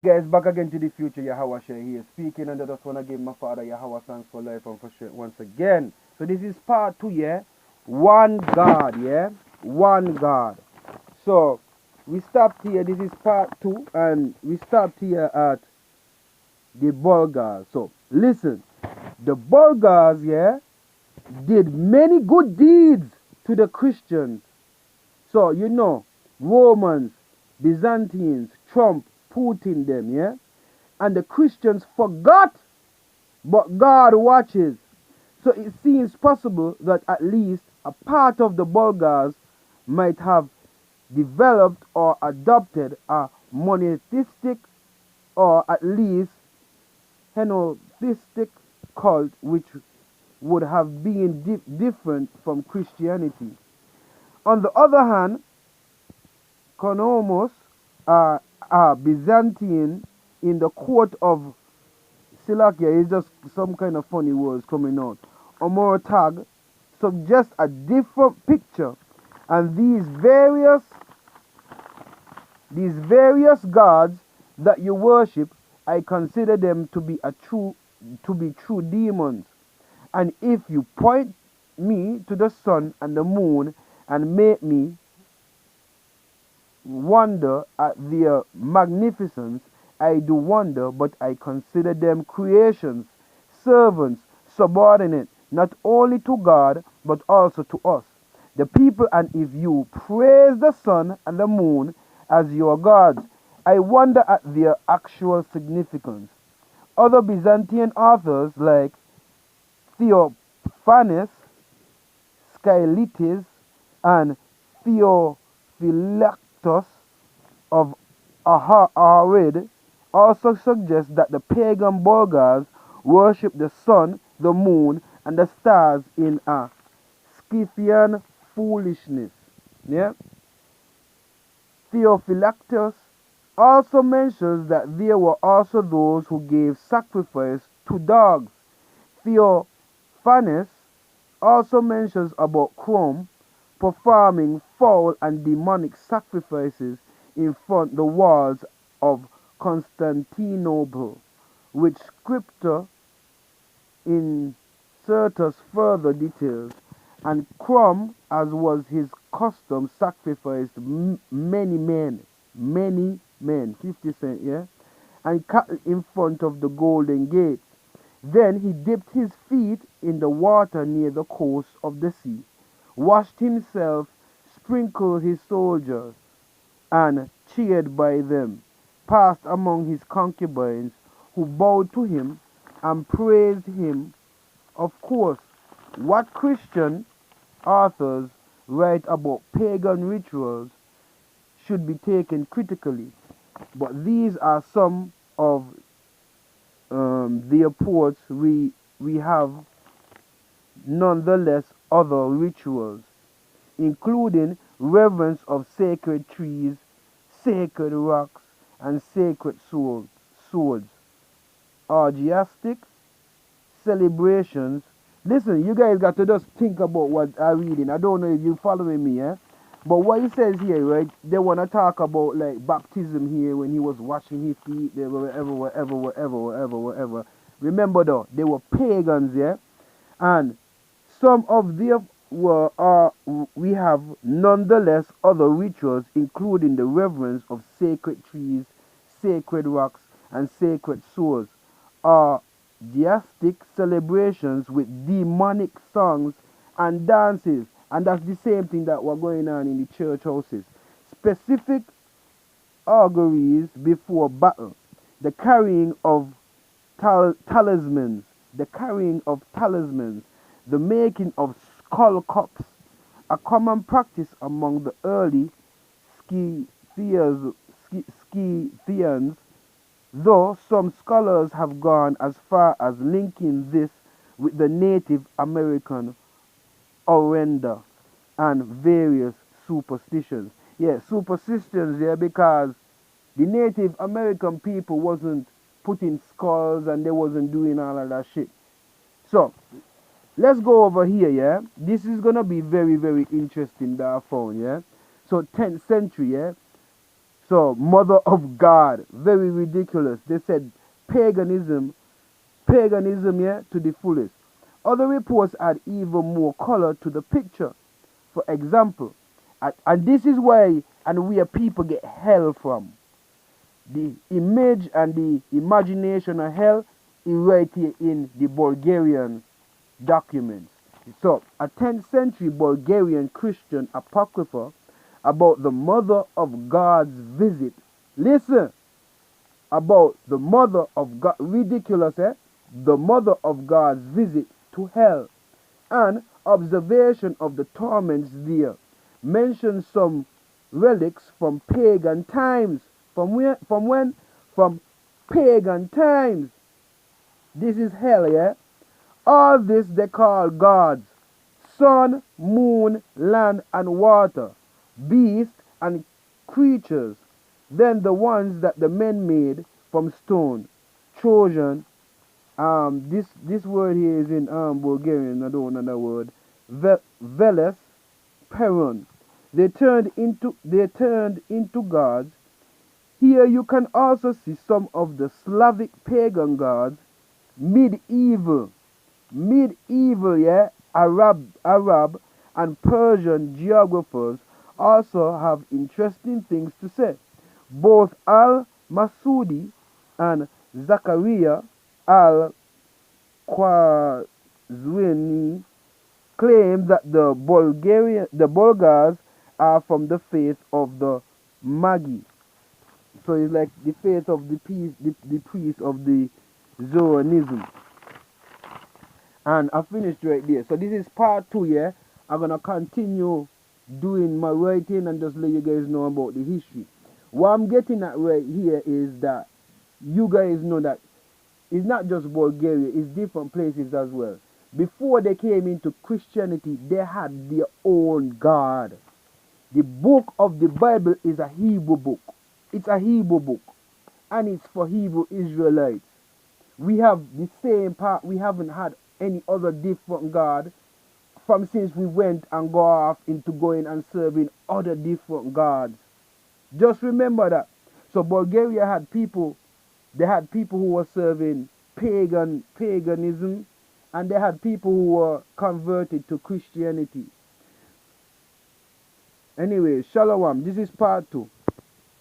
Guys, back again to the future. Yahweh Shai here speaking, and I just want to give my father Yahweh thanks for life and for strength once again. So, this is part 2, yeah? One God, yeah? One God. So, we stopped here. This is part 2, and we stopped here at the Bulgars. So, listen, the Bulgars, yeah, did many good deeds to the Christians. So, Romans, Byzantines, Trump, Putin, them, yeah? And the Christians forgot, but God watches. So it seems possible that at least a part of the Bulgars might have developed or adopted a monotheistic or at least henotheistic cult which would have been different from Christianity. On the other hand, Konomos, a Byzantine in the court of Silakia is just some kind of funny words coming out. Omorotag suggests a different picture, and these various gods that you worship, I consider them to be true demons. And if you point me to the sun and the moon and make me wonder at their magnificence, I do wonder, but I consider them creations, servants, subordinate, not only to God, but also to us, the people. And if you praise the sun and the moon as your gods, I wonder at their actual significance. Other Byzantine authors like Theophanes, Skylites, and Theophylactus of Arid also suggests that the pagan Bulgars worshipped the sun, the moon, and the stars in a Scythian foolishness. Yeah? Theophylactus also mentions that there were also those who gave sacrifice to dogs. Theophanes also mentions about Chrome performing foul and demonic sacrifices in front the walls of Constantinople, which scripture inserts further details. And Crom, as was his custom, sacrificed many men, 50 cent, yeah, and cattle in front of the golden gates. Then he dipped his feet in the water near the coast of the sea, washed himself, sprinkled his soldiers, and, cheered by them, passed among his concubines, who bowed to him and praised him. Of course, what Christian authors write about pagan rituals should be taken critically, but these are some of the reports we have. Nonetheless, other rituals, including reverence of sacred trees, sacred rocks, and sacred swords, orgiastic celebrations. Listen, you guys got to just think about what I'm reading. I don't know if you following me, eh? But what he says here, right? They want to talk about like baptism here when he was washing his feet, they were whatever. Remember though, they were pagans, yeah? And some of them we have nonetheless other rituals, including the reverence of sacred trees, sacred rocks, and sacred swords, are deistic celebrations with demonic songs and dances, and that's the same thing that was going on in the church houses. Specific auguries before battle, the carrying of talismans, the making of skull cups, a common practice among the early Scythians, though some scholars have gone as far as linking this with the Native American orenda and various superstitions. Yeah, superstitions, yeah, because the Native American people wasn't putting skulls and they wasn't doing all of that shit. So, let's go over here, yeah. This is gonna be very, very interesting that I found, yeah. So 10th century, yeah. So, mother of God, very ridiculous. They said paganism, yeah, to the fullest. Other reports add even more color to the picture. For example, and this is why and where people get hell from. The image and the imagination of hell is right here in the Bulgarian documents. So, a 10th century Bulgarian Christian apocrypha about the mother of God's visit. Listen, about the mother of God, ridiculous, eh? The mother of God's visit to hell and observation of the torments there. Mentions some relics from pagan times. From where? From when? From pagan times. This is hell, yeah? All this they call gods. Sun, moon, land, and water. Beasts and creatures. Then the ones that the men made from stone. Trojan. This word here is in Bulgarian. I don't know that word. Veles, Peron. They turned into gods. Here you can also see some of the Slavic pagan gods, medieval, yeah, Arab and Persian geographers also have interesting things to say. Both al-Masudi and Zachariah al-Khwarizmi claim that the Bulgars are from the faith of the Magi. So it's like the faith of the priest of the Zoroastrianism. And I finished right there. So this is part 2, yeah. I'm gonna continue doing my writing and just let you guys know about the history. What I'm getting at right here is that you guys know that it's not just Bulgaria, it's different places as well. Before they came into Christianity, they had their own God. The book of the Bible is a Hebrew book. It's a Hebrew book. And it's for Hebrew Israelites. We have the same part. We haven't had any other different God from since we went and go off into going and serving other different gods. Just remember that. So Bulgaria had people, they had people who were serving paganism, and they had people who were converted to Christianity. Anyway, Shalom. This is part 2.